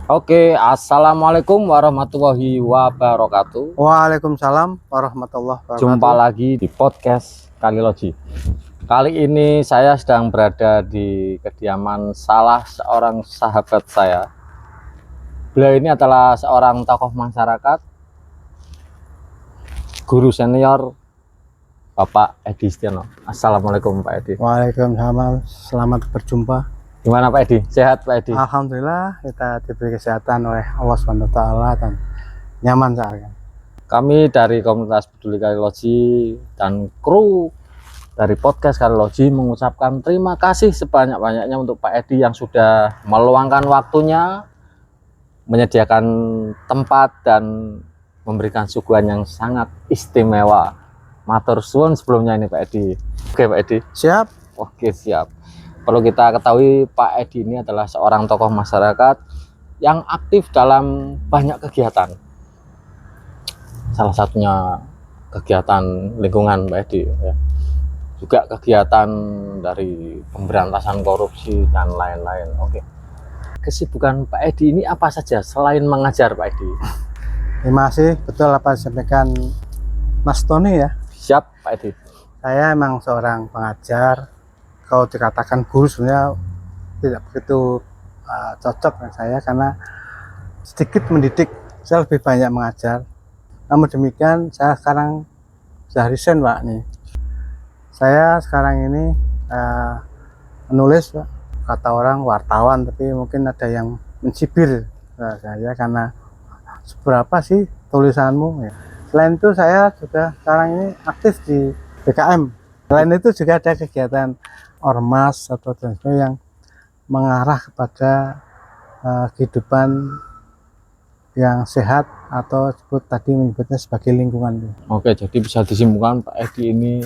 Oke, assalamualaikum warahmatullahi wabarakatuh. Waalaikumsalam warahmatullahi Jumpa wabarakatuh. lagi di podcast Kalilogi. Kali ini saya sedang berada di kediaman salah seorang sahabat saya. Beliau ini adalah seorang tokoh masyarakat, guru senior, Bapak Edi Stiono. Assalamualaikum Pak Edi. Waalaikumsalam, selamat berjumpa. Gimana Pak Edi? Sehat Pak Edi? Alhamdulillah kita diberi kesehatan oleh Allah SWT dan nyaman saat. Kami dari komunitas peduli Kalilogi dan kru dari podcast Kalilogi mengucapkan terima kasih sebanyak-banyaknya untuk Pak Edi yang sudah meluangkan waktunya, menyediakan tempat dan memberikan suguhan yang sangat istimewa. Matur suwun sebelumnya ini Pak Edi. Oke Pak Edi. Siap. Oke siap. Perlu kita ketahui Pak Edi ini adalah seorang tokoh masyarakat yang aktif dalam banyak kegiatan. Salah satunya kegiatan lingkungan Pak Edi ya. Juga kegiatan dari pemberantasan korupsi dan lain-lain. Oke. Kesibukan Pak Edi ini apa saja selain mengajar Pak Edi? Terima kasih, betul apa yang disampaikan Mas Tony ya. Siap Pak Edi. Saya emang seorang pengajar. Kalau dikatakan guru sebenarnya tidak begitu cocok dengan saya karena sedikit mendidik, saya lebih banyak mengajar. Namun demikian saya sekarang sudah resign Pak nih. Saya sekarang ini menulis Pak. Kata orang wartawan, tapi mungkin ada yang mencibir saya karena seberapa sih tulisanmu ya. Selain itu saya juga sekarang ini aktif di BKM. Selain itu juga ada kegiatan ormas atau yang mengarah kepada kehidupan yang sehat atau sebut tadi menyebutnya sebagai lingkungan. Oke, jadi bisa disimpulkan Pak Edi ini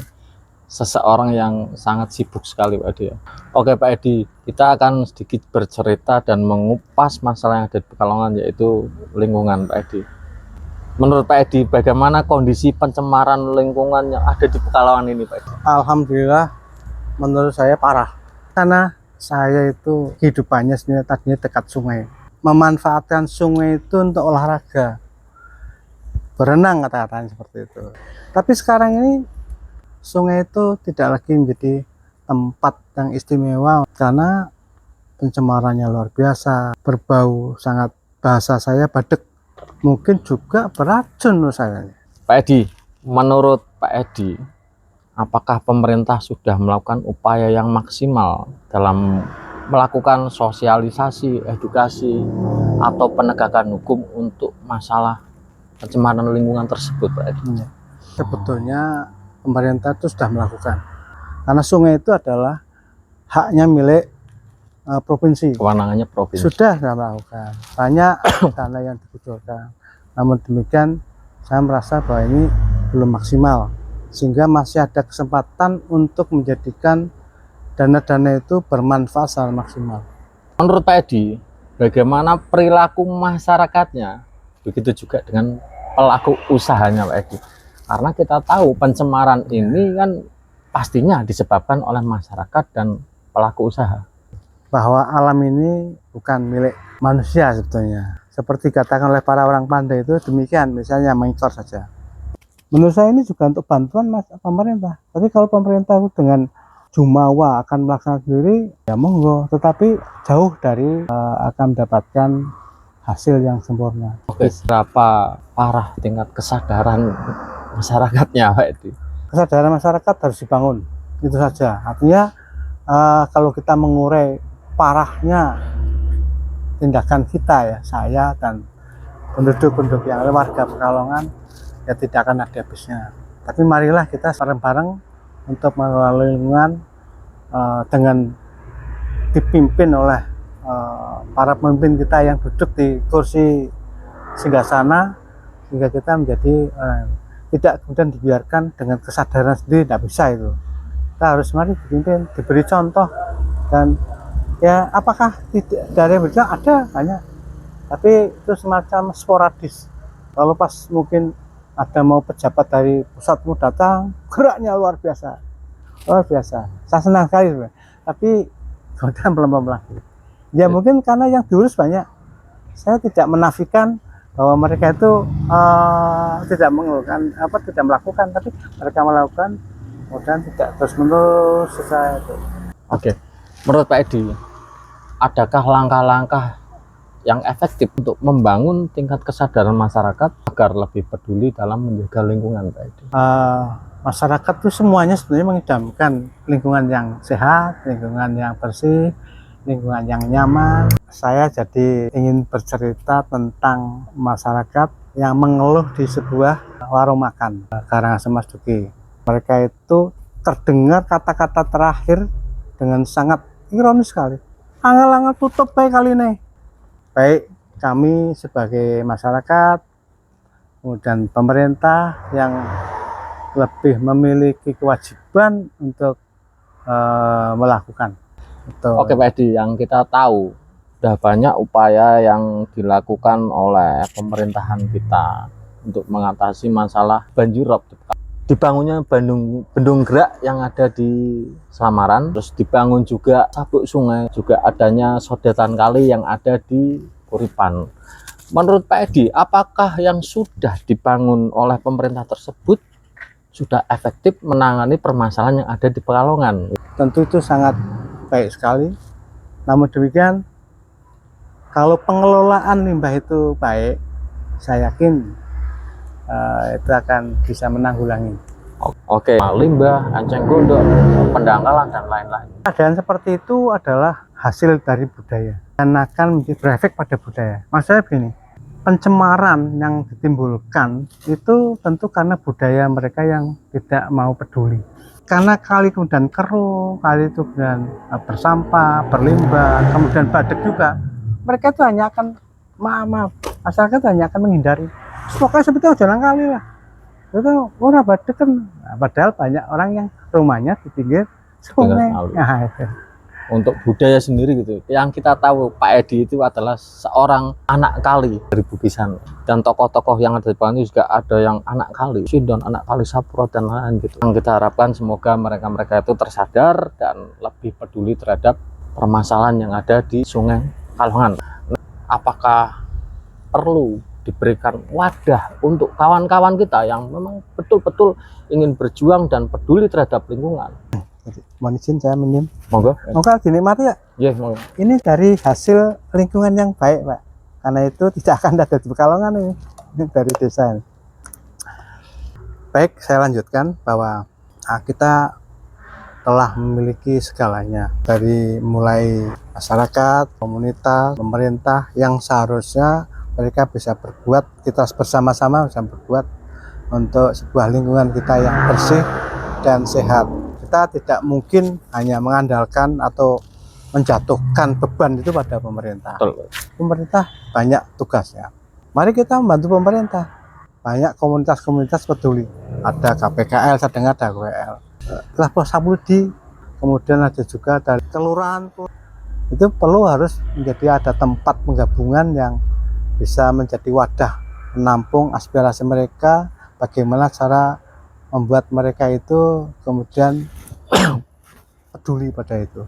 seseorang yang sangat sibuk sekali Pak Edi ya. Oke Pak Edi, kita akan sedikit bercerita dan mengupas masalah yang ada di Pekalongan, yaitu lingkungan Pak Edi. Menurut Pak Edi, bagaimana kondisi pencemaran lingkungan yang ada di Pekalongan ini Pak Edi? Alhamdulillah menurut saya parah. Karena saya itu kehidupannya sebenarnya tadinya dekat sungai. Memanfaatkan sungai itu untuk olahraga. Berenang kata-katanya seperti itu. Tapi sekarang ini sungai itu tidak lagi menjadi tempat yang istimewa karena pencemarannya luar biasa, berbau sangat, bahasa saya badek, mungkin juga beracun menurut saya. Pak Edi, menurut Pak Edi, apakah pemerintah sudah melakukan upaya yang maksimal dalam melakukan sosialisasi, edukasi, atau penegakan hukum untuk masalah pencemaran lingkungan tersebut Pak Edi? Sebetulnya pemerintah itu sudah melakukan, karena sungai itu adalah haknya milik provinsi. Kewenangannya provinsi. Sudah melakukan banyak dana yang dikucurkan. Namun demikian saya merasa bahwa ini belum maksimal, sehingga masih ada kesempatan untuk menjadikan dana-dana itu bermanfaat secara maksimal. Menurut Pak Edi, bagaimana perilaku masyarakatnya, begitu juga dengan pelaku usahanya Pak Edi? Karena kita tahu pencemaran ini kan pastinya disebabkan oleh masyarakat dan pelaku usaha. Bahwa alam ini bukan milik manusia sebetulnya. Seperti katakan oleh para orang pandai itu demikian, misalnya mengikor saja. Menurut saya ini juga untuk bantuan pemerintah. Tapi kalau pemerintah dengan jumawa akan melaksanakan sendiri, ya monggo. Tetapi jauh dari akan mendapatkan hasil yang sempurna. Oke, berapa parah tingkat kesadaran masyarakatnya Pak Edi? Kesadaran masyarakat harus dibangun, itu saja. Artinya kalau kita mengurai parahnya tindakan kita ya, saya dan penduduk-penduduk yang ada, warga Pekalongan, ya tidak akan ada habisnya. Tapi marilah kita bareng-bareng untuk mengelola lingkungan dengan dipimpin oleh para pemimpin kita yang duduk di kursi singgasana, sehingga kita menjadi tidak kemudian dibiarkan dengan kesadaran sendiri, tidak bisa itu. Kita harus mari dipimpin, diberi contoh, dan ya apakah tidak dari yang berjalan ada banyak, tapi itu semacam sporadis. Kalau pas mungkin ada mau pejabat dari pusat mau datang, geraknya luar biasa, saya senang sekali. Tapi kemudian belum lagi ya, mungkin karena yang diurus banyak, saya tidak menafikan bahwa mereka itu tidak mengeluhkan tidak melakukan, tapi mereka melakukan kemudian tidak terus menerus selesai itu. Oke, menurut Pak Edi, adakah langkah-langkah yang efektif untuk membangun tingkat kesadaran masyarakat agar lebih peduli dalam menjaga lingkungan, Pak Edi? Masyarakat itu semuanya sebenarnya mengidamkan lingkungan yang sehat, lingkungan yang bersih, lingkungan yang nyaman. Saya jadi ingin bercerita tentang masyarakat yang mengeluh di sebuah warung makan Karangasem Mas Duki. Mereka itu terdengar kata-kata terakhir dengan sangat ironis sekali. Angel-angel tutup baik kali ini. Baik kami sebagai masyarakat, kemudian pemerintah yang lebih memiliki kewajiban untuk melakukan. Betul. Oke Pak Edi, yang kita tahu sudah banyak upaya yang dilakukan oleh pemerintahan kita untuk mengatasi masalah banjirop. Dibangunnya bendung gerak yang ada di Selamaran, terus dibangun juga sabuk sungai, juga adanya sodetan kali yang ada di Kuripan. Menurut Pak Edi, apakah yang sudah dibangun oleh pemerintah tersebut sudah efektif menangani permasalahan yang ada di Pekalongan? Tentu itu sangat baik sekali. Namun demikian, kalau pengelolaan limbah itu baik, saya yakin itu akan bisa menanggulangi. Oke, limbah, enceng gondok, pendangkalan dan lain-lain. Keadaan seperti itu adalah hasil dari budaya dan akan berefek pada budaya. Maksudnya begini, pencemaran yang ditimbulkan itu tentu karena budaya mereka yang tidak mau peduli. Karena kali kemudian keruh, kali itu kemudian bersampah, berlimbah, kemudian badek juga, mereka itu hanya akan masyarakat hanya akan menghindari. Pokoknya seperti jalan kali lah. Itu orang badek kan, padahal banyak orang yang rumahnya di pinggir sungai. Nah, itu. Untuk budaya sendiri gitu, yang kita tahu Pak Edi itu adalah seorang anak kali dari Bukisan, dan tokoh-tokoh yang ada di Bali juga ada yang anak kali Sindon, anak kali Sapro dan lain gitu. Yang kita harapkan semoga mereka itu tersadar dan lebih peduli terhadap permasalahan yang ada di Sungai Pekalongan. Apakah perlu diberikan wadah untuk kawan-kawan kita yang memang betul-betul ingin berjuang dan peduli terhadap lingkungan? Mohon izin saya minum. Monggo. Monggo dinikmati ya. Iya, monggo. Ini dari hasil lingkungan yang baik, Pak. Karena itu tidak akan ada di Pekalongan ini dari desa ini. Baik, saya lanjutkan bahwa kita telah memiliki segalanya, dari mulai masyarakat, komunitas, pemerintah yang seharusnya mereka bisa berbuat, kita bersama-sama bisa berbuat untuk sebuah lingkungan kita yang bersih dan sehat. Kita tidak mungkin hanya mengandalkan atau menjatuhkan beban itu pada pemerintah. Betul. Pemerintah banyak tugasnya. Mari kita membantu pemerintah. Banyak komunitas-komunitas peduli. Ada KPKL, saya dengar ada KPKL. Setelah Posapudi, kemudian ada juga dari kelurahan pun. Itu perlu harus menjadi ada tempat penggabungan yang bisa menjadi wadah menampung aspirasi mereka, bagaimana cara membuat mereka itu kemudian peduli pada itu.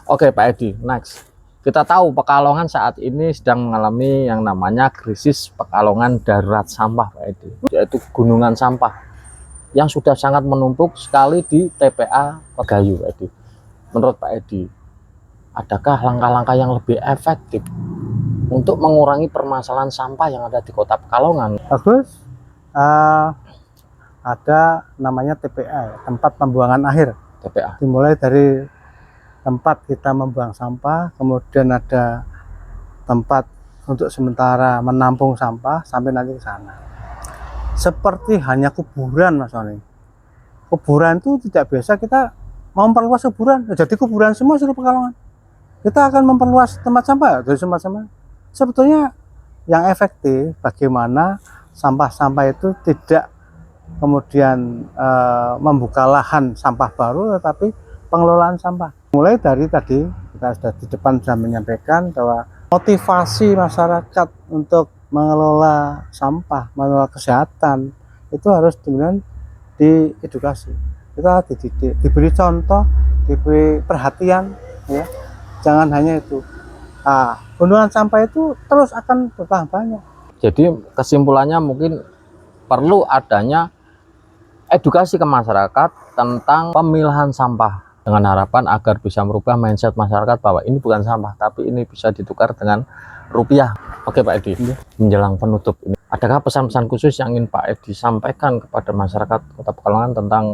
Oke Pak Edi, next. Kita tahu Pekalongan saat ini sedang mengalami yang namanya krisis Pekalongan darurat sampah Pak Edi, yaitu gunungan sampah yang sudah sangat menumpuk sekali di TPA Pegayu Pak Edi. Menurut Pak Edi, adakah langkah-langkah yang lebih efektif untuk mengurangi permasalahan sampah yang ada di kota Pekalongan? Bagus. Ada namanya TPA, tempat pembuangan akhir. TPA. Dimulai dari tempat kita membuang sampah, kemudian ada tempat untuk sementara menampung sampah sampai nanti ke sana. Seperti hanya kuburan, Mas Oni. Kuburan itu tidak biasa kita mau memperluas kuburan, jadi kuburan semua seluruh Pekalongan. Kita akan memperluas tempat sampah dari tempat-tempat. Sebetulnya yang efektif bagaimana sampah-sampah itu tidak kemudian membuka lahan sampah baru, tetapi pengelolaan sampah. Mulai dari tadi kita sudah di depan sudah menyampaikan bahwa motivasi masyarakat untuk mengelola sampah, mengelola kesehatan itu harus kemudian diedukasi. Kita dididik, diberi contoh, diberi perhatian, ya. Jangan hanya itu. gundukan sampah itu terus akan bertambah banyak. Jadi kesimpulannya mungkin perlu adanya edukasi ke masyarakat tentang pemilahan sampah dengan harapan agar bisa merubah mindset masyarakat bahwa ini bukan sampah tapi ini bisa ditukar dengan rupiah. Oke Pak Edi, menjelang penutup ini, adakah pesan-pesan khusus yang ingin Pak Edi sampaikan kepada masyarakat Kota Pekalongan tentang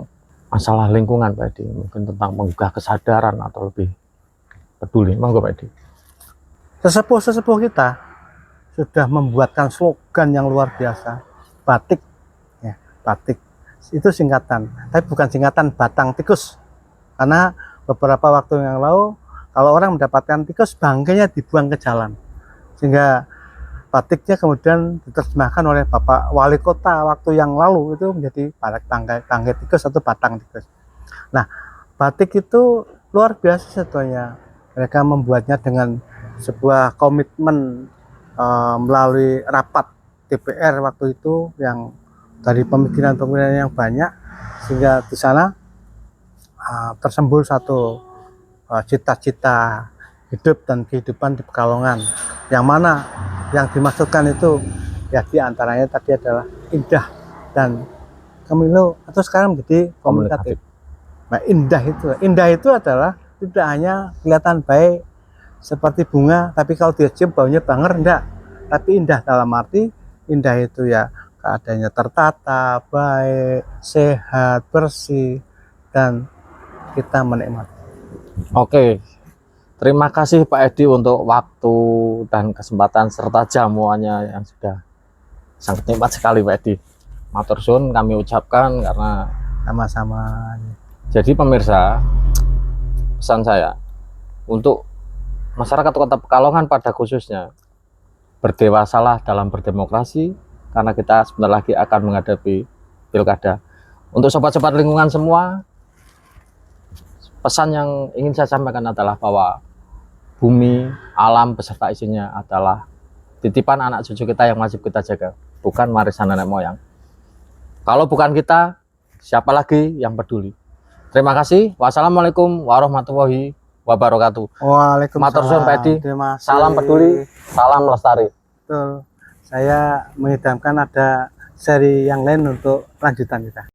masalah lingkungan Pak Edi? Mungkin tentang menggugah kesadaran atau lebih peduli. Monggo Pak Edi. Sesepuh-sesepuh kita sudah membuatkan slogan yang luar biasa, batik, ya, batik. Itu singkatan, tapi bukan singkatan batang tikus. Karena beberapa waktu yang lalu, kalau orang mendapatkan tikus, bangkainya dibuang ke jalan. Sehingga batiknya kemudian diterjemahkan oleh Bapak Wali Kota waktu yang lalu itu menjadi bangkai tikus atau batang tikus. Nah, batik itu luar biasa sebetulnya. Mereka membuatnya dengan sebuah komitmen melalui rapat DPR waktu itu yang dari pemikiran-pemikiran yang banyak, sehingga di sana tersembul satu cita-cita hidup dan kehidupan di Pekalongan, yang mana yang dimaksudkan itu ya diantaranya tadi adalah indah dan kemilu atau sekarang menjadi komunikatif. Nah, indah itu adalah tidak hanya kelihatan baik seperti bunga, tapi kalau dia cium baunya banger, enggak. Tapi indah dalam arti indah itu ya keadaannya tertata, baik, sehat, bersih, dan kita menikmati. Oke, terima kasih Pak Edi untuk waktu dan kesempatan serta jamuannya yang sudah sangat nikmat sekali Pak Edi. Matur suwun kami ucapkan karena Sama-sama. jadi pemirsa, pesan saya untuk masyarakat Kota Pekalongan pada khususnya, berdewasalah dalam berdemokrasi karena kita sebentar lagi akan menghadapi pilkada. Untuk sobat-sobat lingkungan semua, pesan yang ingin saya sampaikan adalah bahwa bumi, alam beserta isinya adalah titipan anak cucu kita yang wajib kita jaga, bukan warisan nenek moyang. Kalau bukan kita, siapa lagi yang peduli? Terima kasih. Wassalamualaikum warahmatullahi wabarakatuh. Waalaikumsalam. Matur suwun Pak Edi. Terima kasih. Salam peduli, salam lestari. Betul. Saya mengidamkan ada seri yang lain untuk lanjutan kita.